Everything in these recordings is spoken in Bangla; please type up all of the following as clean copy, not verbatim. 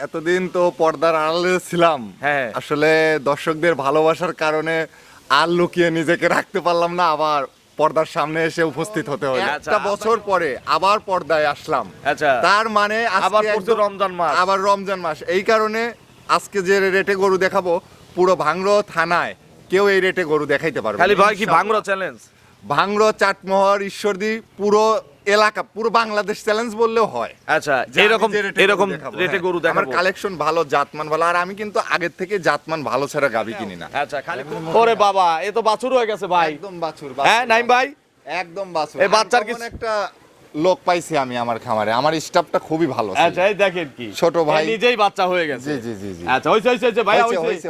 এতদিন তো পর্দার আড়ালে ছিলাম। হ্যাঁ। আসলে দর্শকদের ভালোবাসার কারণে আর লুকিয়ে নিজেকে রাখতে পারলাম না, আবার পর্দার সামনে এসে উপস্থিত হতে হলো। আচ্ছা, একটা বছর পরে আবার পর্দায় আসলাম। আচ্ছা। তার মানে আজকে আবার পড়ছে একদম- রমজান মাস। আবার রমজান মাস, এই কারণে আজকে যে রেটে গরু দেখাবো, পুরো ভাঙড়ো থানায় কেউ এই রেটে গরু দেখাইতে পারবে না। খালি ভাই কি ইনশাআল্লাহ। ভাঙড়ো চ্যালেঞ্জ? ভাঙড়ো, চাটমোহর, ঈশ্বরদী, পুরো এলাকা, পুরো বাংলাদেশ চ্যালেঞ্জ বললেও হয়। আচ্ছা, যে আমি এরকম যে রেটে এরকম গরু দেখাবো, রেটে হ্যাঁ। গরু আমার দেখাবো। কালেকশন ভালো, জাতমান ভালো, আর আমি কিন্তু আগের থেকে জাতমান ভালো ছাড়া গাবি কিনি না। আচ্ছা, খালি ওরে বাবা, এ তো বাছুর হয়ে গেছে ভাই। একদম বাছুর। হ্যাঁ নাইম ভাই, একদম বাছুর। এই বাচ্চার আনকমন কিছু- একটা লোক পাইছি আমি আমার খামারে, আমার স্টাফটা খুবই ভালো ছিল। আচ্ছা এই দেখেন কি ছোট ভাই। এ নিজেই বাচ্চা হয়ে গেছে। জি জি জি জি। আচ্ছা হইছে ভাই,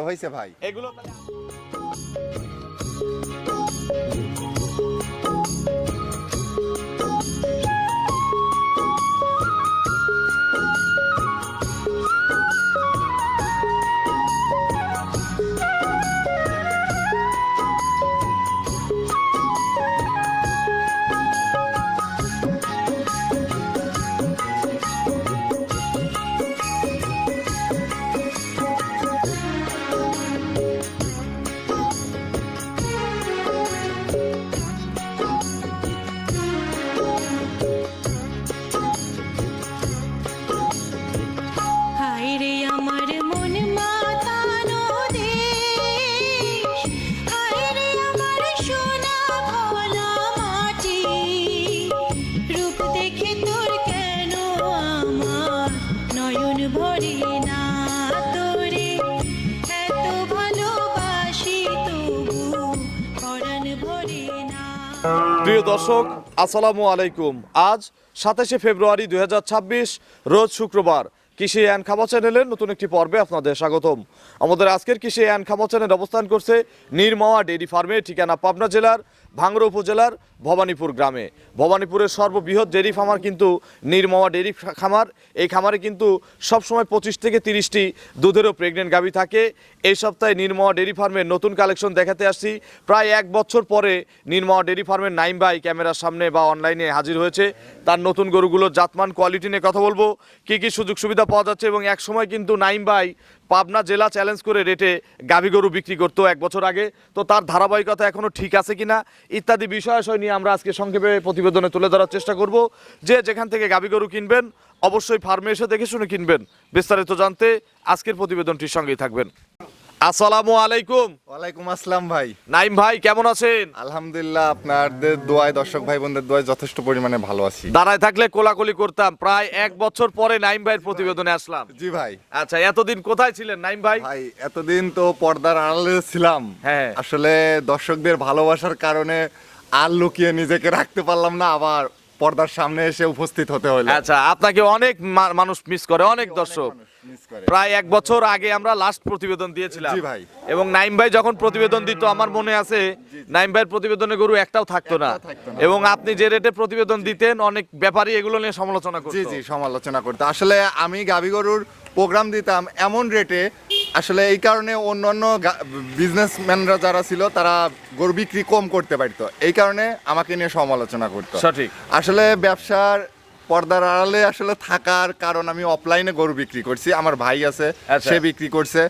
হইছে ভাই। এগুলো হায়রে আমার মন মাতানো দেশ, হায়রে আমার সোনা ভোলা মাটি, রূপ দেখে তোর কেন আমার নয়ন ভরে না, তোরে এত ভালোবাসি তবু পরাণ ভরে না। প্রিয় দর্শক আসসালামু আলাইকুম। আজ 27শে ফেব্রুয়ারি 2026 রোজ শুক্রবার। কৃষি অ্যান্ড খামার চ্যানেলের নতুন একটি পর্বে আপনাদের স্বাগতম। আমাদের আজকের কৃষি অ্যান্ড খামার চ্যানেল অবস্থান করছে নীরমাওয়া ডেইরি ফার্মে, ঠিকানা পাবনা জেলার ভাঙড়া উপজেলার ভবানীপুর গ্রামে। ভবানীপুরের সর্ববৃহৎ ডেইরি ফার্মার কিন্তু নীরমাওয়া ডেইরি খামার। এই খামারে কিন্তু সবসময় 25 থেকে 30টি দুধেরও প্রেগনেন্ট গাভী থাকে। এই সপ্তাহে নীরমাওয়া ডেইরি ফার্মের নতুন কালেকশন দেখাতে আসছি। প্রায় 1 বছর পরে নীরমাওয়া ডেইরি ফার্মের নাইম ভাই ক্যামেরার সামনে বা অনলাইনে হাজির হয়েছে। তার নতুন গরুগুলোর জাতমান, কোয়ালিটি নিয়ে কথা বলবো, কী কী সুযোগ সুবিধা পাওয়া যাচ্ছে, এবং এক সময় কিন্তু নাইম ভাই পাবনা জেলা চ্যালেঞ্জ করে রেটে গাভী গরু বিক্রি করতো 1 বছর আগে। তো তার ধারাবাহিকতা এখনো ঠিক আছে কিনা ইত্যাদি বিষয় নিয়ে আমরা আজকে সংক্ষেপে প্রতিবেদনে তুলে ধরার চেষ্টা করব। যে যেখান থেকে গাভী গরু কিনবেন অবশ্যই ফার্মে এসে দেখে শুনে কিনবেন। বিস্তারিত জানতে আজকের প্রতিবেদনটির সঙ্গেই থাকবেন। আসসালামু আলাইকুম। ওয়ালাইকুম আসসালাম ভাই। নাইম ভাই কেমন আছেন? আলহামদুলিল্লাহ, আপনাদের দোয়ায়, দর্শক ভাই বোনদের দোয়ায় যথেষ্ট পরিমাণে ভালো আছি। দাঁড়ায় থাকলে কোলাকুলি করতাম। প্রায় 1 বছর পরে নাইম ভাইয়ের প্রতিবেদনে আসলাম। জি ভাই। আচ্ছা, এতদিন কোথায় ছিলেন নাইম ভাই? ভাই এতদিন তো পর্দার আড়ালে ছিলাম। হ্যাঁ। আসলে দর্শকদের ভালোবাসার কারণে আর লুকিয়ে নিজেকে রাখতে পারলাম না, আবার পর্দার সামনে এসে উপস্থিত হতে হলো। আচ্ছা, আপনাকে অনেক মানুষ মিস করে, অনেক দর্শক। প্রায় 1 বছর আগে আমরা লাস্ট প্রতিবেদন দিয়েছিলাম। জি ভাই। এবং নাইম ভাই যখন প্রতিবেদন দিত আমার মনে আছে নাইম ভাইয়ের প্রতিবেদনে গরু একটাও থাকতো না। এবং আপনি যে রেটে প্রতিবেদন দিতেন অনেক ব্যাপারী এগুলো নিয়ে সমালোচনা করতো। জি জি, সমালোচনা করতে আসলে আমি গাভী গরুর প্রোগ্রাম দিতাম এমন রেটে, আসলে এই কারণে অন্যান্য বিজনেসম্যানরা যারা ছিল তারা গরু বিক্রি কম করতে পারতো, এই কারণে আমাকে নিয়ে সমালোচনা করতো। সঠিক। আসলে ব্যবসার পর্দার আড়ালে আসলে থাকার কারণ আমি অফলাইনে গরু বিক্রি করছি, আমার ভাই আছে আচ্ছা। সে বিক্রি করছে।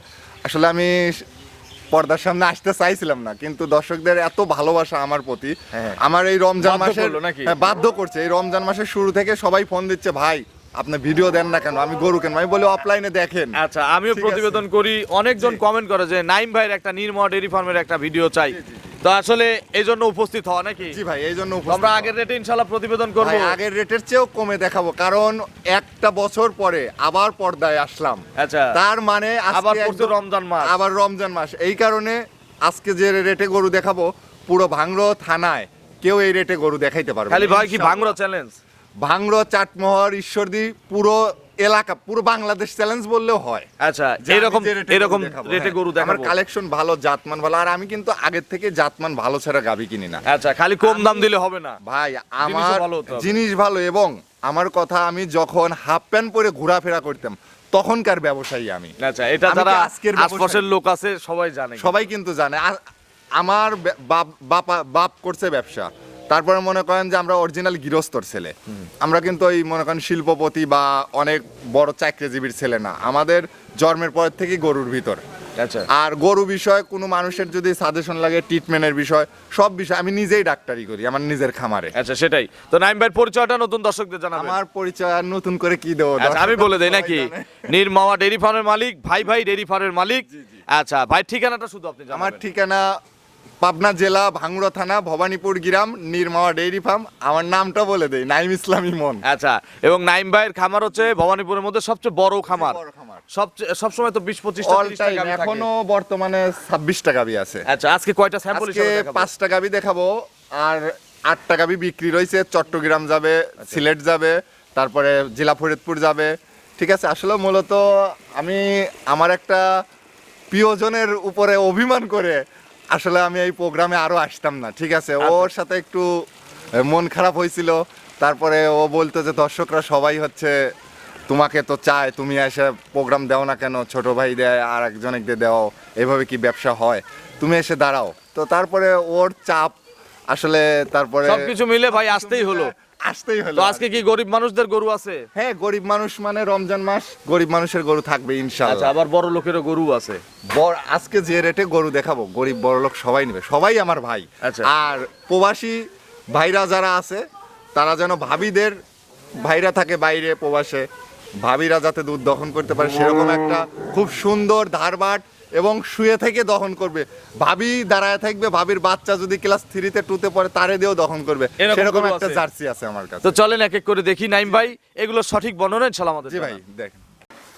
আসলে আমি পর্দার সামনে আসতে চাইছিলাম না, কিন্তু দর্শকদের এত ভালোবাসা আমার প্রতি, হ্যাঁ। আমার এই রমজান বাধ্য মাসের করলো নাকি? বাধ্য করছে। এই রমজান মাসের শুরু থেকে সবাই ফোন দিচ্ছে, ভাই আপনি ভিডিও দেন না কেন, আমি গরু কেন, আমি বলি অফলাইনে দেখেন। আচ্ছা, আমিও ঠিক আছে। প্রতিবেদন করি, অনেকজন জি। কমেন্ট করে যে নাইম ভাইয়ের একটা নীরমাওয়া ডেইরি ফার্মের একটা ভিডিও চাই। তো আসলে এই জন্য উপস্থিত হওয়া নাকি? জি ভাই, এই জন্য তো উপস্থিত আমরা হওয়া। আগের রেটে ইনশাল্লাহ প্রতিবেদন করব। ভাই, আগের রেটের চেয়েও কমে দেখাবো, কারণ একটা বছর পরে আবার পর্দায় আসলাম। আচ্ছা, তার মানে আজকে আবার পড়ছে একদম- রমজান মাস। আবার রমজান মাস, এই কারণে আজকে যে রেটে গরু দেখাবো, পুরো ভাঙড়ো থানায় কেউ এই রেটে গরু দেখাইতে পারবে না। খালি ভাই কি ইনশাআল্লাহ। ভাঙড়া চ্যালেঞ্জ? ভাঙড়ো, চাটমোহর, ঈশ্বরদী, পুরো এলাকা, পুরো বাংলাদেশ চ্যালেঞ্জ বললেও হয়। আচ্ছা, যে আমি এরকম যে রেটে এরকম গরু দেখাবো, রেটে হ্যাঁ। গরু আমার দেখাবো। কালেকশন ভালো, জাতমান ভালো, আর আমি কিন্তু আগের থেকে জাতমান ভালো ছাড়া গাভী কিনি না। আচ্ছা, খালি কম দাম দিলে হবে না। ভাই আমার জিনিসও ভালো হতে হবে। জিনিস ভালো, এবং আমার কথা, আমি যখন হাফ প্যান্ট পরে ঘোরাফেরা করতাম তখনকার ব্যবসায়ী আমি। আচ্ছা, এটা আমি যারা কি আজকের ব্যবসায়ী? আশপাশের লোক আছে সবাই জানে। সবাই কিন্তু জানে। আমার বাপ করছে ব্যবসা, তারপরে মনে করেন যে আমরা অরিজিনাল গৃহস্থর ছেলে, আমরা কিন্তু ওই মনে করেন শিল্পপতি বা অনেক বড় চাকরিজীবীর ছেলে না, আমাদের জন্মের পর থেকে গরুর ভিতর। আচ্ছা আর গরু বিষয়ে কোনো মানুষের যদি সাজেশন লাগে, ট্রিটমেন্টের বিষয়, সব বিষয় আমি নিজেই ডাক্তারি করি আমার নিজের খামারে। আচ্ছা সেটাই তো। নাইম ভাইয়ের পরিচয়টা নতুন দর্শকদের জানাবেন। আমার পরিচয় আর নতুন করে কি দেবো? আচ্ছা আমি বলে দেই নাকি, নির্মাওয়া ডেইরি ফার্মের মালিক, ভাই ডেইরি ফার্মের মালিক। আচ্ছা ভাই ঠিকানাটা শুধু আপনি জানাবেন। আমার ঠিকানা পাবনা জেলা ভাঙ্গুড়া থানা ভবানীপুর গ্রাম, নির্মাওয়া ডেইরি ফার্ম। আমার নামটা বলে দেই, নাইম ইসলাম ইমন। আচ্ছা, এবং নাইম ভাইয়ের খামার হচ্ছে ভবানীপুরের মধ্যে সবচেয়ে বড় খামার। সবসময় তো 20-25টা অল টাইম এখনো বর্তমানে 26টা গাবি আছে। আচ্ছা আজকে কয়টা স্যাম্পল আজকে 5টা গাবি দেখাবো, আর 8টা গাবি বিক্রি রয়েছে। চট্টগ্রাম যাবে, সিলেট যাবে, তারপরে জেলা ফরিদপুর যাবে। ঠিক আছে, আসলে মূলত আমি আমার একটা প্রিয়জনের উপরে অভিমান করে আসলে আমি এই প্রোগ্রামে আরো আসতাম না। ঠিক আছে, ওর সাথে একটু মন খারাপ হয়েছিল। তারপরে ও বলতো যে দর্শকরা সবাই হচ্ছে তোমাকে তো চায়, তুমি এসে প্রোগ্রাম দাও না কেন, ছোট ভাই দেয় আর একজনকে দাও, এভাবে কি ব্যবসা হয়, তুমি এসে দাঁড়াও। তো তারপরে ওর চাপ আসলে, তারপরে সবকিছু মিলে ভাই আসতেই হলো। তো আজকে কি গরিব মানুষদের গরু আছে? হ্যাঁ, গরিব মানুষ মানে রমজান মাস, গরিব মানুষের গরু থাকবে আচ্ছা, ইনশাআল্লাহ। আবার বড় লোকেরও গরু আছে। আজকে যে রেটে গরু দেখাবো, গরিব বড় লোক সবাই নেবে, সবাই আমার ভাই। আচ্ছা। আর প্রবাসী ভাইরা যারা আছে তারা যেন ভাবিদের, ভাইরা থাকে বাইরে প্রবাসে, ভাবিরা যাতে দুধ দহন করতে পারে সেরকম একটা খুব সুন্দর ধারবাট এবং শুয়ে থেকে দহন করবে। ভাবি দাঁড়ায় থাকবে, ভাবির বাচ্চা যদি ক্লাস 3-তে 2-তে পড়ে তারে দিয়েও দহন করবে, এরকম সেরকম গরু একটা আছে? জার্সি আছে আমার কাছে। তো চলেন এক এক করে দেখি নাইম ভাই এগুলো সঠিক বর্ণনা ইনশাআল্লাহ আমাদের জি ভাই জানান। দেখেন।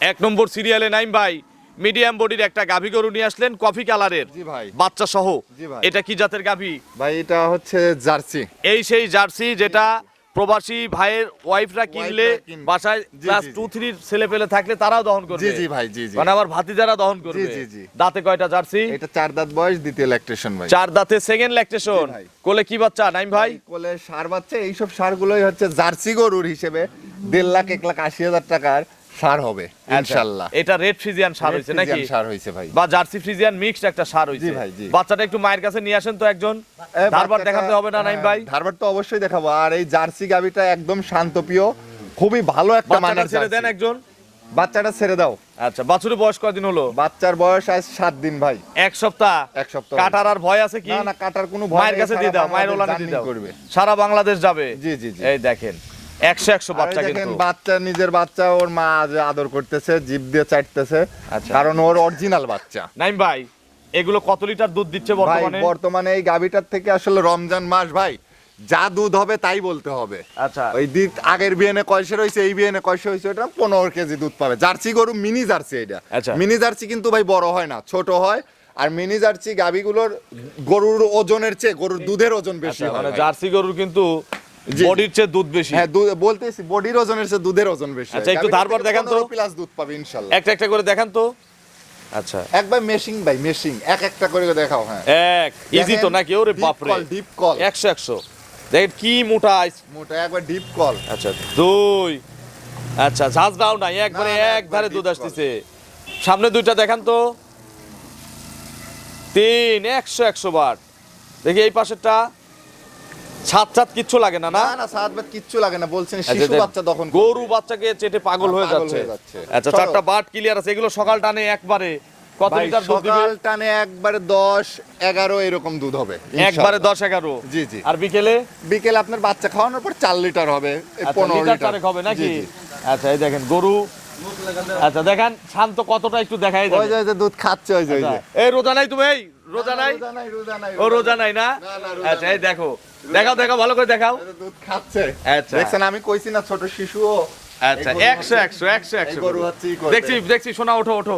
1 নম্বর সিরিয়ালে নাইম ভাই মিডিয়াম বডির একটা গাভী গরু নিয়ে আসলেন, কফি কালারের, জি ভাই। বাচ্চা সহ। জি ভাই। এটা কি জাতের গাভী? ভাই এটা হচ্ছে জার্সি। এই সেই জার্সি যেটা প্রবাসী ভাইয়ের ওয়াইফরা কিনলে ওয়াইফরা কিনবে। বাসায় জি, ক্লাস জি, জি। 2-3 ছেলে পেলে থাকলে তারাও দহন করবে। জি জি ভাই, জি জি। মানে আমার ভাতিজারা দহন করবে। জি, জি। দাঁতে কয়টা জার্সি? এটা 4 দাঁত বয়স, দ্বিতীয় ল্যাকটেশন ভাই। 4 দাঁতে সেকেন্ড ল্যাকটেশন। জি ভাই। কোলে কি বাচ্চা নাইম ভাই? কোলে ষাঁড় বাচ্চা। এইসব ষাঁড়গুলোই হচ্ছে জার্সি গরুর হিসেবে 1.5 লাখ 1,80,000 টাকার ষাঁড় হবে ইনশাআল্লাহ। এটা রেড ফ্রিজিয়ান সার হইছে নাকি? ফ্রিজিয়ান ষাঁড় হইছে ভাই। বা জার্সি ফ্রিজিয়ান মিক্সড একটা সার হইছে। জি ভাই, জি। বাচ্চাটা একটু মায়ের কাছে নিয়ে আসেন তো একজন। ধারবার দেখাতে হবে না নাইম ভাই? ধারবার তো অবশ্যই দেখাবো। আর এই জার্সি গাবিটা একদম শান্তপ্রিয়, খুবই ভালো একটা বাচ্চাটা মানের ছেড়ে দেন জার্সি। একজন। বাচ্চাটা ছেড়ে দাও। আচ্ছা, বাছুরের বয়স কয়দিন হলো? বাচ্চার বয়স আজ 7 দিন ভাই। 1 সপ্তাহ। 1 সপ্তাহ। কাটার আর ভয় আছে কি? না না, কাটার কোনো ভয় মায়ের নেই, কাছে সারা দিয়ে দাও, মায়ের বাংলাদেশ ওলানে দিয়ে দাও। জার্নি করবে। সারা বাংলাদেশ যাবে। জি জি জি। এই দেখেন 100 আর বাচ্চা এই দেখেন কিন্তু। বাচ্চা, নিজের বাচ্চা ওর মা আজ আদর করতেছে, জিভ দিয়ে চাটতেছে, আচ্ছা। কারণ ওর অরিজিনাল বাচ্চা। নাইম ভাই এগুলো কত লিটার দুধ দিচ্ছে ভাই বর্তমানে? বর্তমানে এই গাভিটার থেকে আসলে রমজান মাস ভাই যা দুধ হবে তাই বলতে হবে। আচ্ছা, ওই আগের বিয়েনে কয়সের হয়েছে, এই বিয়েনে কয়সের হয়েছে, ওটা 15 কেজি দুধ পাবে। জার্সি গরু মিনি জার্সি এটা। আচ্ছা। মিনি জার্সি কিন্তু ভাই বড় হয় না, ছোট হয়। আর মিনি জার্সি গাভিগুলোর গরুর ওজনের চেয়ে গরুর দুধের ওজন বেশি আচ্ছা, হয় মানে ভাই। জার্সি গরুর কিন্তু জি, জি। বডির চেয়ে দুধ বেশি। হ্যাঁ, বলতেছি বডির ওজনের চেয়ে দুধের ওজন বেশি। আচ্ছা, একটু ধারবার দেখান তো। প্লাস দুধ পাবে ইনশাআল্লাহ। একটা একটা করে দেখান তো। আচ্ছা, একবার মেশিং ভাই, মেশিং এক একটা করে দেখাও। হ্যাঁ, এক ইজি তো নাকি? ওরে বাপরে, ডিপ কল 100 দেখেন কি মোটা আইস। মোটা একবার ডিপ কল। আচ্ছা, 2। আচ্ছা, ঝাঁঝরাও নাই, একবারে না, এক ধারে একবার দুধ deep আসতেছে। সামনে দুইটা দেখান তো। 3 100 বার। দেখি এই পাশেরটা। ছাত কিচ্ছু লাগে না না? না না, সাত বাত কিচ্ছু লাগে না, বলছেন আচ্ছা, শিশু বাচ্চা তখন গরু বাচ্চাকে চেটে পাগল হয়ে পাগল যাচ্ছে। হয়ে যাচ্ছে। আচ্ছা, চলো। 4টা বাট ক্লিয়ার আছে। এগুলো সকাল টানে একবারে কত ভাই লিটার দুধ দিবে? সকাল টানে একবারে 10-11 এরকম দুধ হবে একবারে ইনশাআল্লাহ। 10-11। জি জি। আর বিকেলে? বিকেলে আপনার বাচ্চা খাওয়ানোর পর 4 লিটার হবে, এই আচ্ছা, 15 লিটার লিটার চারেক হবে নাকি? জি, জি। আচ্ছা, এই দেখেন গরু। আচ্ছা, দেখেন শান্ত কতটা একটু দেখাই ওই যাবে। যে দুধ খাচ্ছে, ওই যে ওই যে। এই রোজা নাই তুমি? এই রোজা নাই? রোজা নাই। ও রোজা নাই না? না, না, রোজা আচ্ছা, এই দেখো দেখাও ভালো করে দেখাও। ওই যে দুধ খাচ্ছে। আচ্ছা। দেখছেন, আমি কইছি না ছোট শিশুও। আচ্ছা, এই গরু 100 এই গরু হচ্ছে ই করবে। দেখছি শোনা ওঠো ওঠো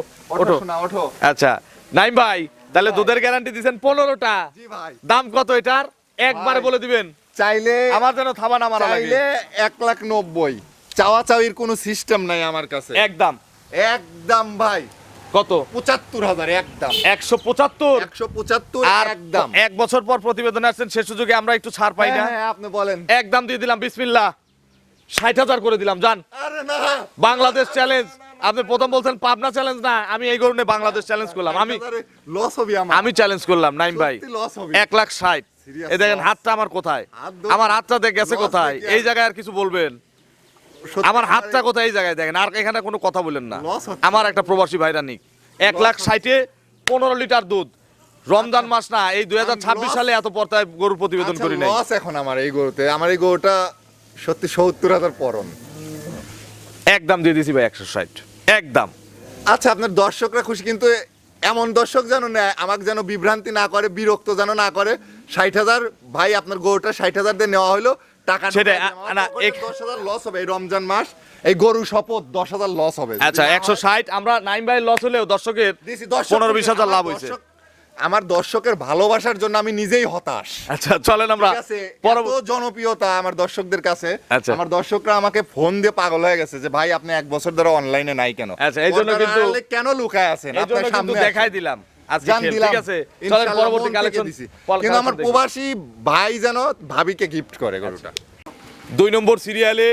শোনা, ওঠো। আচ্ছা, নাইম ভাই তাহলে দুধের গ্যারান্টি দিবেন 15টা। জি ভাই। দাম কত এটার একবারে ভাই, বলে দিবেন? চাইলে আমার যেন থাবা না মারা লাগে। চাইলে 1,90,000। চাওয়া চাওয়ির কোনো সিস্টেম নাই আমার কাছে। একদম একদম ভাই কত? 75,000 একদম। 175। 175 আর একদম। 1 বছর পর প্রতিবেদনে আসছেন, সে সুযোগে আমরা একটু ছাড় পাই না? হ্যাঁ, হ্যাঁ, আপনি বলেন। একদম দিয়ে দিলাম, বিসমিল্লাহ 60,000 করে দিলাম। জান, আরে না, বাংলাদেশ চ্যালেঞ্জ। আপনি প্রথম বলছেন পাবনা চ্যালেঞ্জ না, আমি এই কারণে বাংলাদেশ চ্যালেঞ্জ করলাম। আমি লস হবে আমার। চ্যালেঞ্জ করলাম নাইম ভাই। সত্যি লস হবে। 1,60,000 Serious এই দেখেন loss? হাতটা আমার কোথায়, হাত ধরে- আমার হাতটা গেছে loss কোথায়, দেখে এই জায়গায় আর কিছু বলবেন? সত্যি আমার হাতটা কোথায় এই জায়গায় দেখেন, আর এখানে কোনো কথা বলেন না। Loss হচ্ছে। আমার একটা প্রবাসী ভাইরা নিক 1,60,000 15 লিটার দুধ, রমজান মাস না, এই 2026 সালে এত পর্তায় গরুর প্রতিবেদন করি নাই। লস এখন আমার এই গরুতে, আমার এই গরুটা সত্যি 70,000 পরন। একদম দিয়ে দিছি ভাই 160, একদম। আচ্ছা, আপনার দর্শকরা খুশি, কিন্তু এমন দর্শক যেন না আমাকে যেন বিভ্রান্তি না করে, বিরক্ত যেন না করে। 60,000 ভাই আপনার গরুটা 60,000 দিয়ে নেওয়া হলো, টাকা সেটাই, না, 10,000 লস হবে এই রমজান মাস, এই গরু শপথ 10,000 লস হবে। আচ্ছা, 160 আমরা নাইম ভাই লস হলেও দর্শকের দিছি, দর্শক 15-20 লাভ হয়েছে। আমার দর্শকের ভালোবাসার জন্য আমি নিজেই হতাশ। আচ্ছা চলেন আমরা ঠিক আছে, এত পরবর্তী। জনপ্রিয়তা আমার দর্শকদের কাছে। আচ্ছা। আমার দর্শকরা আমাকে ফোন দিয়ে পাগল হয়ে গেছে যে ভাই আপনি 1 বছর ধরে অনলাইনে নাই কেন? আচ্ছা, এই জন্য পর্দার কিন্তু- আড়ালে কেন লুকায় আছেন? এই জন্য আপনার কিন্তু সামনে দেখাই আছেন। দিলাম আজকে জান খেল, দিলাম, ঠিক আছে? চলেন ইনশাআল্লাহ পরবর্তী মন থেকে কালেকশন দিছি। কিন্তু আমার প্রবাসী ভাই যেন ভাবিকে গিফট করে গরুটা। 2 নম্বর সিরিয়ালে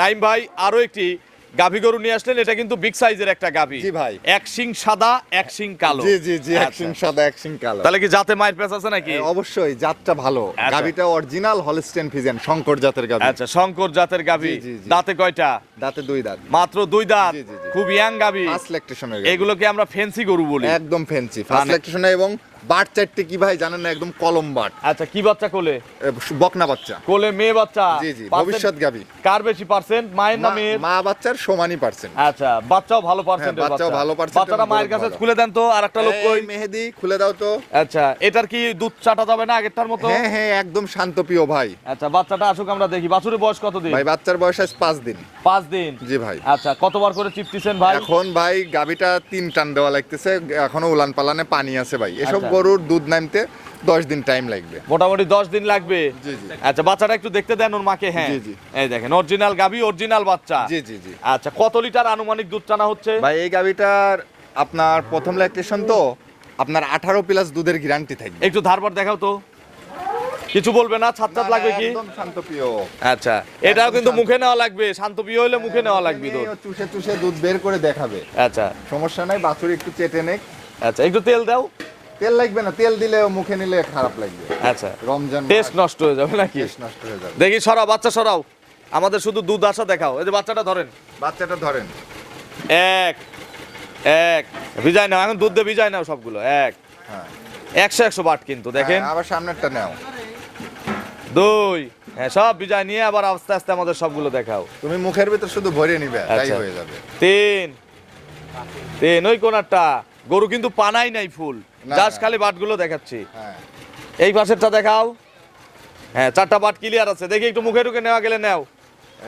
নাইম ভাই আরো একটি গাভী গরু নিয়ে আসলেন। এটা কিন্তু বিগ সাইজের একটা গাভী। জি ভাই। এক শিং সাদা, এক শিং কালো। জি জি জি, এক আচ্ছা। সিং সাদা এক সিং কালো। তাহলে কি জাতে মায়ের পেঁচ আছে নাকি? অবশ্যই জাতটা ভালো, আচ্ছা। গাভীটা অরিজিনাল হলস্টেইন ফ্রিজিয়ান শঙ্কর জাতের গাভী। আচ্ছা, শঙ্কর জাতের গাভী। জি, জি, জি। দাঁতে কয়টা? দাঁতে 2 দাঁত, মাত্র 2 দাঁত। জি, জি, জি। খুব ইয়াং গাভী। ফার্স্ট ল্যাকটেশনের গাভী। এগুলোকে আমরা ফেন্সি গরু বলি। একদম ফ্যান্সি ফার্স্ট মানে- ল্যাকটেশনে, এবং বাট চারটে কি ভাই জানেন না, একদম কলম বাট, আচ্ছা, কি বাচ্চা কোলে? বকনা বাচ্চা। কোলে মেয়ে বাচ্চা। জি জি, পার্সেন্ট ভবিষ্যৎ গাভী। কার বেশি পার্সেন্ট, মায়ের না মেয়ের? মা বাচ্চার সমানই পার্সেন্ট। আচ্ছা, বাচ্চাও ভালো পার্সেন্টের হ্যাঁ, বাচ্চাও ভালো percent বাচ্চাটা এবং মায়ের গ্রোথ কাছে ভালো। খুলে দেন তো, আর একটা লোক কই? মেহেদি খুলে দাও তো। আচ্ছা, এটার কি দুধ চাটা যাবে না আগেরটার মতো? হ্যাঁ হ্যাঁ, একদম শান্তপ্রিয় ভাই। আচ্ছা, বাচ্চাটা আসুক আমরা দেখি। বাছুরের বয়স কত দিন? ভাই বাচ্চার বয়স আজ 5 দিন। 5 দিন। জি ভাই। আচ্ছা, কতবার করে চিপতেছেন ভাই? এখন ভাই গাভীটা 3 টান দেওয়া লাগতেছে, এখনো উলান পালানে পানি আছে ভাই। এসব আচ্ছা। গরুর দুধ নামতে 10 দিন টাইম লাগবে। মোটামুটি 10 দিন লাগবে। জি, জি। আচ্ছা, বাচ্চাটা একটু দেখতে দেন ওর মাকে। হ্যাঁ, জি, জি। এই দেখেন অরিজিনাল গাভী, অরিজিনাল বাচ্চা। জি জি জি। আচ্ছা, কত লিটার আনুমানিক দুধ টানা হচ্ছে? ভাই এই গাভীটার আপনার প্রথম ল্যাকটেশন তো আপনার 18 প্লাস দুধের গ্যারান্টি থাকবে। একটু ধারবার দেখাও তো। কিছু বলবে না? ছাত লাগবে কি? একদম শান্তপ্রিয়। আচ্ছা, এটাও কিন্তু মুখে নেওয়া লাগবে। শান্তপ্রিয় হলে মুখে নেওয়া লাগবে দুধ। চুষে চুষে দুধ বের করে দেখাবে। আচ্ছা সমস্যা নাই, বাছুর একটু চেটে নেক। আচ্ছা, একটু তেল দাও। তেল লাগবে না, তেল দিলে মুখে নিলে খারাপ লাগবে। আচ্ছা, রমজান টেস্ট নষ্ট হয়ে যাবে নাকি? টেস্ট নষ্ট হয়ে যাবে। দেখি সরাও, বাচ্চা সরাও। আমাদের শুধু দুধ আসা দেখাও। এই যে বাচ্চাটা ধরেন। বাচ্চাটা ধরেন। এক এক ভিজাই নাও, এখন দুধ দিয়ে ভিজাই নাও সবগুলো। এক হ্যাঁ 100 বাট কিন্তু দেখেন। হ্যাঁ, আবার সামনেরটা নাও। 2 হ্যাঁ, সব ভিজাই নিয়ে আবার আস্তে আস্তে আমাদের সবগুলো দেখাও। তুমি মুখের ভিতর শুধু ভরে নিবে, তাই আচ্ছা। হয়ে যাবে। 3 ওই কোনারটা। গরু কিন্তু পানাই নাই ফুল, না, জাস্ট না। খালি বাটগুলো দেখাচ্ছি। হ্যাঁ এই পাশেরটা দেখাও। হ্যাঁ, 4টা বাট ক্লিয়ার আছে। দেখি একটু মুখে ঢুকে নেওয়া গেলে নাও।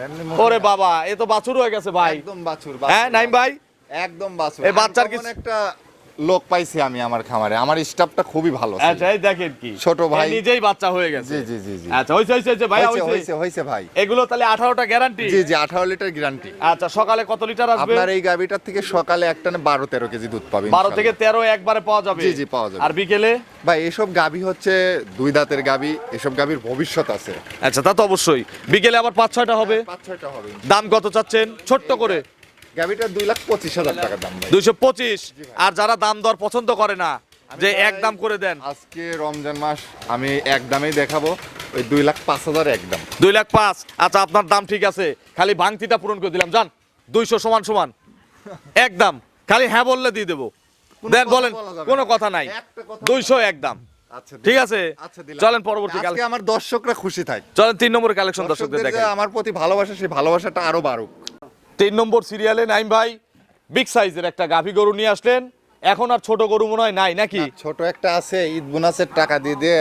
এমনি মুখে ওরে নাও। বাবা, এ তো বাছুর হয়ে গেছে ভাই। একদম বাছুর। হ্যাঁ নাইম ভাই, একদম বাছুর। এই বাচ্চার আনকমন কিছু- একটা লোক পাইছি আমি আমার খামারে, আমার স্টাফটা খুবই ভালো ছিল। আচ্ছা এই দেখেন কি ছোট ভাই। এ নিজেই বাচ্চা হয়ে গেছে। জি জি জি জি। আচ্ছা, হইছে হইছে ভাই, হয়েছে হইছে। হয়েছে হয়েছে ভাই। এগুলো তাহলে 18টা গ্যারান্টি। জি জি, 18 লিটার গ্যারান্টি। আচ্ছা, সকালে কত লিটার আসবে? আপনার এই গাভীটার থেকে সকালে একটানে 12-13 কেজি দুধ পাবেন। 12 থেকে 13 একবারে পাওয়া যাবে। জি জি, পাওয়া যাবে। আর বিকেলে? ভাই এসব গাভী হচ্ছে 2 দাঁতের গাভী, এসব গাভীর ভবিষ্যৎ আছে। আচ্ছা, তা তো অবশ্যই। বিকেলে আবার 5-6টা হবে। 5-6টা হবে। দাম কত চাচ্ছেন ছোট্ট করে? গাভীটার 2,25,000 টাকা দাম ভাই। 225। আর যারা দাম দর পছন্দ করে না, যে ভাই এক দাম করে দেন? আজকে রমজান মাস, আমি এক দামেই দেখাবো, ওই 2,05,000 একদম। 2,05,000। আচ্ছা, আপনার দাম ঠিক আছে, খালি ভাঙতিটা পূরণ করে দিলাম। জান 200 সমান সমান একদম, খালি হ্যাঁ বললে দিয়ে দেবো। কোনো দেন কথা বলেন, বলা যাবে কোনো না। কথা নাই। একটা কথা 200 একদম। আচ্ছা ঠিক আছে, আচ্ছা দিলাম। চলেন পরবর্তী আজকে কালেকশন। আমার দর্শকরা খুশি থাকে। চলেন 3 নম্বরের কালেকশন দর্শকদের দর্শকদের যে দেখাই। আমার প্রতি ভালোবাসা, সেই ভালোবাসাটা আরো বাড়ুক। 3 নম্বর সিরিয়ালে নাইম ভাই বিগ সাইজের একটা গাভী গরু নিয়ে আসলেন। এখন আর ছোট গরু মনে হয় নাই নাকি? ছোট একটা আছে, ঈদ বোনাসের টাকা দিয়ে দিয়ে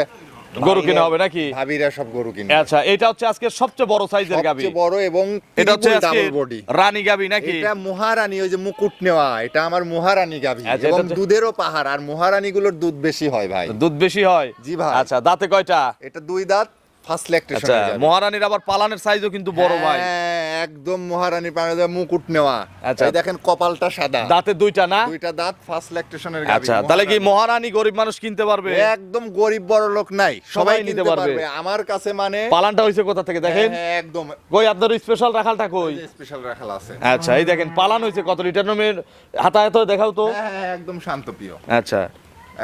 গরু কেনা হবে নাকি? ভাবিরা সব গরু কিনে। আচ্ছা, এটা হচ্ছে আজকে সবচেয়ে বড় সাইজের গাভী। সবচেয়ে বড় এবং এটা হচ্ছে আজকে ডাবল বডি। রানী গাভী নাকি? এটা মহারানী, ওই যে মুকুট নেওয়া, এটা আমার মহারানী গাভী। আচ্ছা, এবং এটা হচ্ছে- দুধেরও পাহাড়, আর মহারানী গুলোর দুধ বেশি হয় ভাই। দুধ বেশি হয়? জি ভাই। আচ্ছা, দাঁতে কয়টা? এটা 2 দাঁত, ফার্স্ট ল্যাকটেশন। আচ্ছা, মহারানীর আবার পালানের সাইজও কিন্তু বড় ভাই। হ্যাঁ, একদম মহারানী পাহাড়ে মুকুট নেওয়া। আচ্ছা। এই দেখেন কপালটা সাদা। দাঁতে 2টা না? 2টা দাঁত, ফার্স্ট ল্যাকটেশনের গাভী। আচ্ছা, তাহলে কি মহারানী গরিব মানুষ কিনতে পারবে? একদম গরিব বড় লোক নাই, সবাই নিতে পারবে আমার কাছে। মানে পালানটা হইছে কোথা থেকে দেখেন? হ্যাঁ, একদম কই আপনার স্পেশাল রাখালটা কই? স্পেশাল রাখাল আছে। আচ্ছা, এই দেখেন পালান হইছে কত লিটার নামের হাতায়ত দেখাও তো। হ্যাঁ, একদম শান্তপ্রিয়, আচ্ছা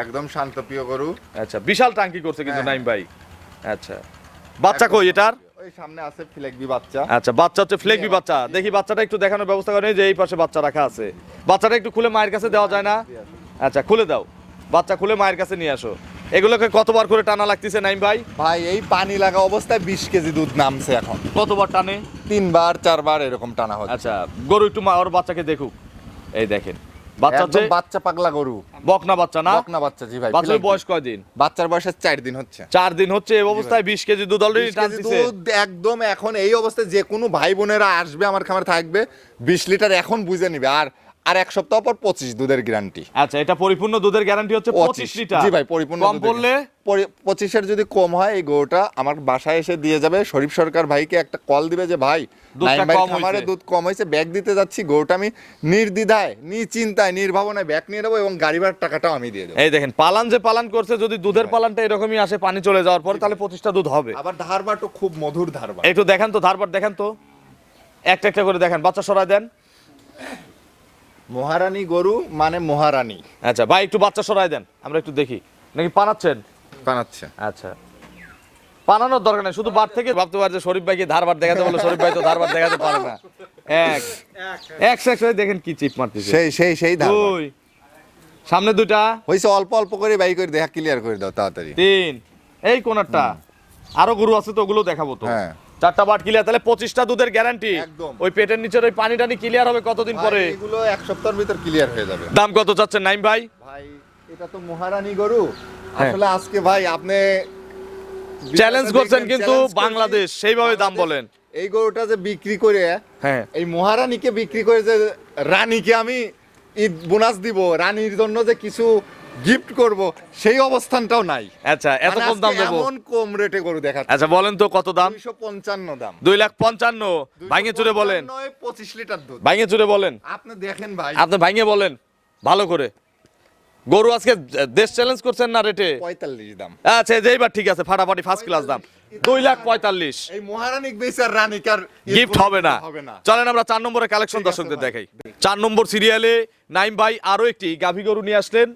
একদম শান্তপ্রিয় গরু। আচ্ছা, বিশাল টাঙ্কি করছে কিন্তু হ্যাঁ। নাইম ভাই। আচ্ছা, বাচ্চা কই এটার? ওই সামনে আছে ফ্লেগবি বাচ্চা। আচ্ছা, বাচ্চা হচ্ছে ফ্লেগবি বাচ্চা। দেখি বাচ্চাটা একটু দেখানোর ব্যবস্থা করেন, যে এই পাশে বাচ্চা রাখা আছে। বাচ্চাটা একটু খুলে মায়ের কাছে দেওয়া যায় না? আচ্ছা, খুলে দাও, বাচ্চা খুলে মায়ের কাছে নিয়ে আসো। এগুলোকে কতবার করে টানা লাগতেছে নাইম ভাই? ভাই এই পানি লাগা অবস্থায় 20 কেজি দুধ নামছে এখন। কতবার টানে? 3বার 4বার এরকম টানা হচ্ছে। আচ্ছা, গরু একটু মা ওর বাচ্চাকে দেখুক। এই দেখেন বাচ্চা হচ্ছে একদম বাচ্চা পাগলা গরু। বকনা বাচ্চা না? বকনা বাচ্চা, জি ভাই। বাচ্চার ফ্লেগবি। বয়স কয়দিন? বাচ্চার বয়স 4 দিন হচ্ছে। 4 দিন হচ্ছে। এই অবস্থায় 20 কেজি দুধ অলরেডি 20 কেজি টানতেছে। দুধ একদম এখন এই অবস্থায় যে কোনো ভাই বোনেরা আসবে আমার খামারে থাকবে 20 লিটার এখন বুঝে নিবে। আর এক সপ্তাহ পর 25 দুধের গ্যারান্টি। আচ্ছা, এটা পরিপূর্ণ দুধের গ্যারান্টি হচ্ছে 25 লিটার। জি ভাই, পরিপূর্ণ কম দুধের বললে? 25 এর যদি কম হয় এই গরুটা আমার বাসায় এসে দিয়ে যাবে। শরীফ সরকার ভাইকে একটা কল দিবে যে ভাই দুধটা নাইম ভাই কম খামারে হয়েছে। দুধ কম হয়েছে, ব্যাগ দিতে যাচ্ছি। গরুটা আমি নির্দ্বিধায় নিশ্চিন্তায় নির্ভাবনায় ব্যাগ নিয়ে নেবো এবং গাড়ি ভাড়ার টাকাটাও আমি দিয়ে দেবো। এই দেখেন পালান যে পালান করছে, যদি দুধের পালানটা এরকমই আসে পানি চলে যাওয়ার পরে, তাহলে 25টা দুধ হবে। আবার ধারবাটও খুব মধুর ধারবাট। একটু দেখান তো ধারবার, দেখান তো একটা একটা করে দেখান। বাচ্চা সরাই দেন। মহারানী গরু মানে মহারানী। আচ্ছা ভাই, একটু বাচ্চা সরাই দেন, আমরা একটু দেখি। নাকি পানাচ্ছেন? বানাচ্ছে। আচ্ছা, পানানোর দরকার নেই, শুধু বার থেকে ভাবতে পারে যে শরীফ ভাইকে ধারবার দেখাতে বলে, শরীফ ভাই তো ধারবার দেখাতে পারে না। এক দেখেন কি চিপ মারতেছে। সেই ধারবাট। দুই, সামনে দুইটা হইছে, অল্প অল্প করে বাই করে দেখা ক্লিয়ার করে দাও তাড়াতাড়ি। 3, এই কোনারটা। আরো গরু আছে তো, ওগুলো দেখাবো তো। হ্যাঁ। 4টা বাট ক্লিয়ার, তাহলে 25টা দুধের গ্যারান্টি। একদম। ওই পেটের নিচের ওই পানি টানি ক্লিয়ার হবে কতদিন পরে? ভাই, এগুলো এক সপ্তাহের ভিতর ক্লিয়ার হয়ে যাবে। দাম কত চাচ্ছেন নাইম ভাই? ভাই এটা তো মহারানী গরু। হ্যাঁ। আসলে আজকে ভাই আপনি চ্যালেঞ্জ করছেন কিন্তু চ্যালেঞ্জ করছি। বাংলাদেশ, সেইভাবে দাম বলেন। এই গরুটা যে বিক্রি করে, হ্যাঁ, এই মহারানীকে বিক্রি করে যে রানীকে আমি ঈদ বোনাস দিব, রানীর জন্য যে কিছু গিফট করব, সেই অবস্থানটাও নাই। আচ্ছা, এত মানে কম দাম আজকে দেবো? এমন কম রেটে গরু দেখাচ্ছে। আচ্ছা বলেন তো কত দাম? 255 দাম। 2,55,000। ভাঙে চুরে বলেন, 25 লিটার দুধ। ভাঙে চুরে বলেন, আপনি দেখেন ভাই, আপনি ভাঙে বলেন ভালো করে। গরু আজকে দেশ চ্যালেঞ্জ করছেন না রেটে? 45 দাম। আচ্ছা, যেইবার ঠিক আছে, ফাটাফাটি ফার্স্ট ক্লাস দাম 2,45,000। এই মহারানী বেচার রানীকার গিফট হবে না। চলেন আমরা 4 নম্বরের কালেকশন ঠিক আছে দর্শকদের ভাই। দেখাই। 4 নম্বর সিরিয়ালে নাইম ভাই আরো একটি গাভী গরু নিয়ে আসলেন।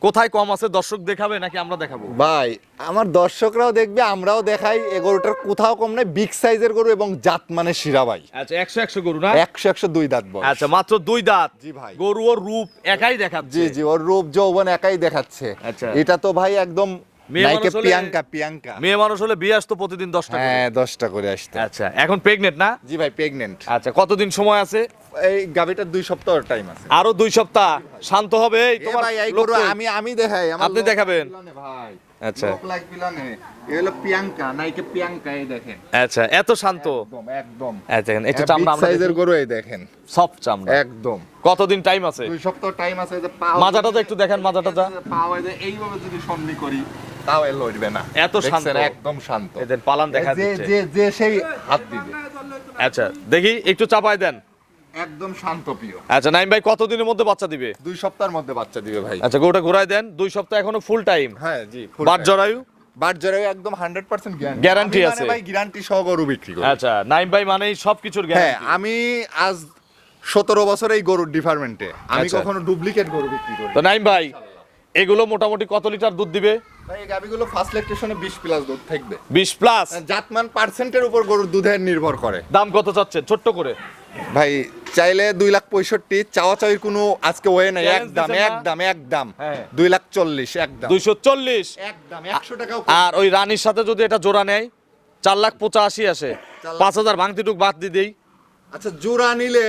কোথায় কম আছে দর্শক দেখাবে নাকি আমরা দেখাবো? ভাই আমার দর্শকরাও দেখবে, আমরাও দেখাই। এই গরুটার কোথাও কম নাই, বিগ সাইজের গরু এবং জাত মানে শিরা ভাই। আচ্ছা, 100 গরু না? 102 দাঁত বয়স। আচ্ছা, মাত্র 2 দাঁত। জি ভাই। গরু ওর রূপ একাই দেখাচ্ছে। জি ওর রূপ যৌবন একাই দেখাচ্ছে। আচ্ছা। এটা তো ভাই একদম মেয়ে নাইকে মানুষ হলে- পিয়াঙ্কা। মেয়ে মানুষ হলে বিয়ে আসতো প্রতিদিন 10টা করে। হ্যাঁ 10টা করে আসতো। আচ্ছা, এখন প্রেগনেন্ট না? জি ভাই প্রেগনেন্ট। আচ্ছা, কতদিন সময় আছে? এই গাবিটার 2 সপ্তাহ টাইম আছে। আরো 2 সপ্তাহ শান্ত হবে। এই এ তোমার ভাই এই লোক গরু কই? আমি দেখাই। আমার আপনি লোক দেখাবেন? পিলানে ভাই। আচ্ছা। লোক লাগ পিলানে। এ হলো পিয়াঙ্কা, নাইকে পিয়াঙ্কা, এই দেখেন। আচ্ছা, এত শান্ত। একদম। আচ্ছা, দেখেন এটা চামড়া আমরা সাইজের গরু, এই দেখেন। সফট চামড়া। একদম। কতদিন টাইম আছে? 2 সপ্তাহ টাইম আছে। যে পা মাজাটা তো একটু দেখেন, মাজাটা যা। পাওয়া যায় এইভাবে যদি সন্ধি করি তাও এ লড়বে না। এত শান্ত। দেখছেন, একদম শান্ত। এদের পালান দেখা যে দিচ্ছে। যে যে সেই হাত দিবে। আচ্ছা, দেখি একটু চাপায় দেন। একদম শান্ত প্রিয়। আচ্ছা, নাইম ভাই কতদিনের মধ্যে বাচ্চা দিবে? 2 সপ্তাহের মধ্যে বাচ্চা দিবে ভাই। আচ্ছা, গরুটা ঘুরায় দেন। 2 সপ্তাহ এখনো ফুল টাইম। হ্যাঁ জি। বাট জরায়ু? বাট জরায়ু একদম 100% গ্যারান্টি। গ্যারান্টি আমি আছে। ভাই গ্যারান্টি সহ গরু বিক্রি করি। আচ্ছা, নাইম ভাই মানেই সবকিছুর হ্যাঁ, গ্যারান্টি। আমি আজ 17 বছর এই গরুর ডিপার্টমেন্টে। আমি আচ্ছা। কখনো ডুপ্লিকেট গরু বিক্রি করি তো নাইম ভাই এগুলো মোটামুটি কত লিটার দুধ দিবে? ভাই এই গাবিগুলো ফার্স্ট ল্যাকটেশনে 20 প্লাস দুধ থাকবে। 20 প্লাস। জাতমান পার্সেন্টের উপর গরুর দুধের নির্ভর করে। দাম কত চাচ্ছেন ছোট্ট করে? ভাই চাইলে 2,65,000, চাওয়া চাওয়ির কোনো আজকে ওয়ে নাই। Challenge দিছেন না? একদম হ্যাঁ। 2,40,000 একদম। 240। একদম 100 টাকাও কম। আর ওই রানীর সাথে যদি এটা জোড়া নেয় 4,85,000 আসে। 5,000 ভাঙতিটুক বাদ দিয়ে দেই। আচ্ছা জোড়া নিলে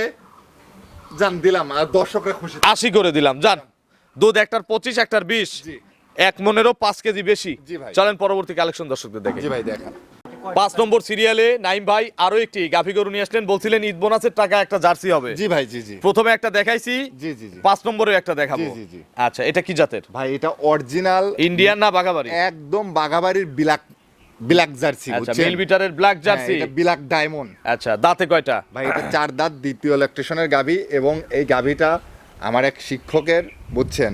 জান দিলাম, আর দর্শকরা খুশি। 80 করে দিলাম জান। দুধ একটার 25, একটার 20। জি। 1 মনেরও 5 কেজি বেশি। জি ভাই। চলেন পরবর্তী কালেকশন দর্শকদের দেখে। জি ভাই দেখেন। 5 নম্বর সিরিয়ালে নাইম ভাই আরো একটি গাভী গরু নিয়ে আসলেন। বলছিলেন ঈদ বোনাসের টাকা একটা জার্সি হবে। জি ভাই জি জি। প্রথমে একটা দেখাইছি, জি জি জি। 5 নম্বরে একটা দেখাবো। জি, জি, জি। আচ্ছা, এটা কি জাতের? ভাই এটা অরিজিনাল ইন্ডিয়ান না বাগাবাড়ি? একদম বাগাবাড়ির ব্ল্যাক জার্সি। আচ্ছা, বুঝছেন? মিল বিটারের ব্ল্যাক জার্সি। হ্যাঁ, এটা ব্ল্যাক ডায়মন্ড। আচ্ছা, দাঁতে কয়টা? ভাই এটা 4 দাঁত, দ্বিতীয় ল্যাকটেশনের গাভী। এবং এই গাভীটা আমার এক শিক্ষকের, বুঝছেন,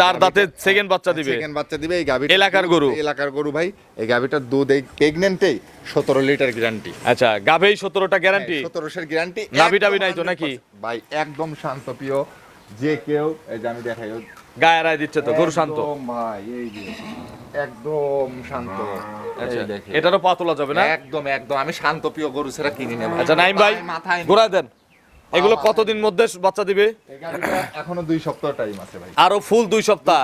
4 দাঁতে সেকেন্ড বাচ্চা দিবে। সেকেন্ড বাচ্চা দিবে। এই গাভীটা এলাকার গরু। এলাকার গরু ভাই। এই গাভীটার দুধ এই প্রেগন্যান্টেই 17 লিটার গ্যারান্টি। আচ্ছা, গাভেই 17টা গ্যারান্টি। 1700 গ্যারান্টি। নাভি টাভি নাই তো নাকি? ভাই একদম শান্ত প্রিয়। যে কেউ, এই যে আমি দেখাই, গায়ে রায় দিচ্ছে তো, গরু শান্ত। একদম ভাই এই যে একদম শান্ত। আচ্ছা, এই দেখেন। এটারও পা তোলা যাবে না? একদম একদম আমি শান্ত প্রিয় গরু ছাড়া কিনি না ভাই। আচ্ছা নাইম ভাই, মাথায় ঘোরায় দেন। এগুলো কতদিন মধ্যে বাচ্চা দিবে? এই গাবিটা এখনো 2 সপ্তাহ টাইম আছে ভাই। আরো ফুল 2 সপ্তাহ।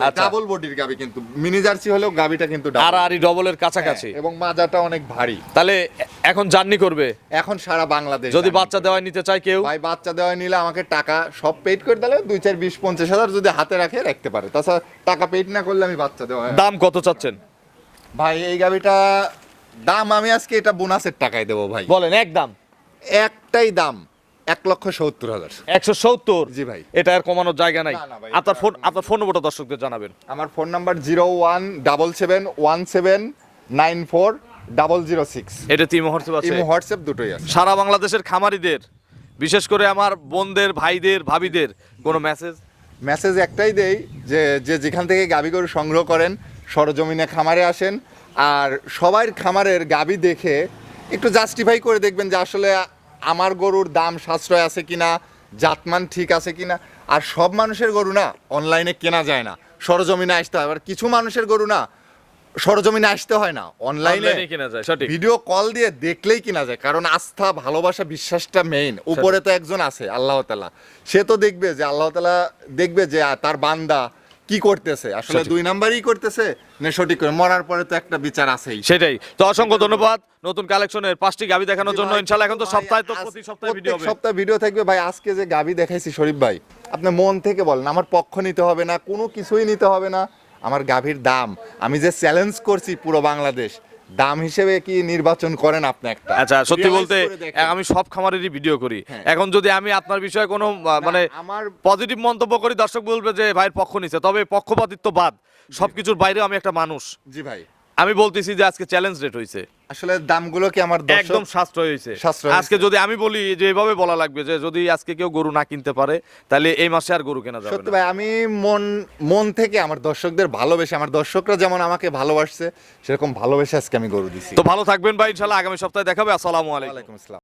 আচ্ছা, ডাবল বডির গাবি, কিন্তু মিনি জার্সি হলেও গাবিটা কিন্তু আর ডাবল আরই ডবলের কাছাকাছি। এবং মাজাটা অনেক ভারী। তাহলে এখন জার্নি করবে এখন সারা বাংলাদেশ যদি জানে। বাচ্চা দেওয়া নিতে চায় কেউ? ভাই বাচ্চা দেওয়া নিলে আমাকে টাকা সব পেড করে দিলে 2 4 20 50 হাজার যদি হাতে রাখে রাখতে পারে, তাছাড়া টাকা পেড না করলে আমি বাচ্চা দেওয়া দাম কত চাচ্ছেন? ভাই এই গাবিটা দাম আমি আজকে এটা বোনাসের টাকায় দেবো ভাই। বলেন একদম। একটাই দাম 1,70,000। 170? জি ভাই। এটা আর কমানোর জায়গা নাই। না, না ভাই, আপনার ফোন নম্বরটা দর্শকদের জানাবেন। আমার ফোন নাম্বার 0177179406। এটা তিন হোয়াটসঅ্যাপ আছে? ইমো হোয়াটসঅ্যাপ দুটোই আছে। সারা বাংলাদেশের খামারিদের, বিশেষ করে আমার বোনদের, ভাইদের, ভাবিদের কোনো মেসেজ? মেসেজ একটাই দেই যে যে যেখান থেকে গাবি গরু সংগ্রহ করেন সরজমিনে খামারে আসেন, আর সবার খামারের গাবি দেখে একটু জাস্টিফাই করে দেখবেন যে আসলে আমার গরুর দাম সাশ্রয় আছে কিনা, জাতমান ঠিক আছে কিনা। আর সব মানুষের গরু না অনলাইনে কেনা যায় না, সরজমিনে আসতে হয়। আবার কিছু মানুষের গরু না সরজমিনে আসতে হয় না, অনলাইনে অনলাইনে কেনা যায়, সঠিক। ভিডিও কল দিয়ে দেখলেই কিনা যায়। কারণ আস্থা, ভালোবাসা, বিশ্বাসটা মেইন। উপরে তো একজন আছে আল্লাহ তাআলা, সে তো দেখবে যে আল্লাহ তাআলা দেখবে যে তার বান্দা কি করতেছে, আসলে সঠিক। 2 নাম্বারই করতেছে না সঠিক করে। মরার পরে তো একটা বিচার আছেই। সেটাই তো। অসংখ্য ধন্যবাদ নতুন কালেকশনের 5টি গাবি দেখানোর জন্য। ভাই, ইনশাআল্লাহ এখন তো ভাই, সপ্তাহে তো আজ প্রতি সপ্তাহে ভিডিও প্রত্যেক হবে। সপ্তাহে ভিডিও থাকবে ভাই। আজকে যে গাবি দেখাইছি শরীফ ভাই, আপনি মন থেকে বলেন, আমার পক্ষ নিতে হবে না, কোনো কিছুই নিতে হবে না। আমার গাভীর দাম আমি যে চ্যালেঞ্জ করছি পুরো বাংলাদেশ, দাম হিসেবে কি নির্বাচন করেন আপনি একটা? আচ্ছা, সত্যি Realize বলতে করে দেখেন। আমি সব খামারেরই ভিডিও করি। হ্যাঁ। এখন যদি আমি আপনার বিষয়ে কোনো মানে আমার পজিটিভ মন্তব্য করি, দর্শক বলবে যে ভাইয়ের পক্ষ নিছে। তবে পক্ষপাতিত্ব বাদ, সবকিছুর বাইরেও আমি একটা মানুষ। জি ভাই, আমি বলতেছি যে আজকে চ্যালেঞ্জ রেট হইছে, আসলে দামগুলো কি আমার একদম দর্শক সাশ্রয় হয়েছে। সাশ্রয় আজকে হয়েছে। যদি আমি বলি যে এভাবে বলা লাগবে যে যদি আজকে কেউ গরু না কিনতে পারে তাহলে এই মাসে আর গরু কেনা যাবে সত্যি না। ভাই, আমি মন থেকে আমার দর্শকদের ভালোবেসে, আমার দর্শকরা যেমন আমাকে ভালোবাসছে সেরকম ভালোবেসে আজকে আমি গরু দিছি। তো ভালো থাকবেন ভাই, ইনশাআল্লাহ আগামী সপ্তাহে দেখাবে। আসসালামু আলাইকুম। ওয়ালাইকুম আসসালাম।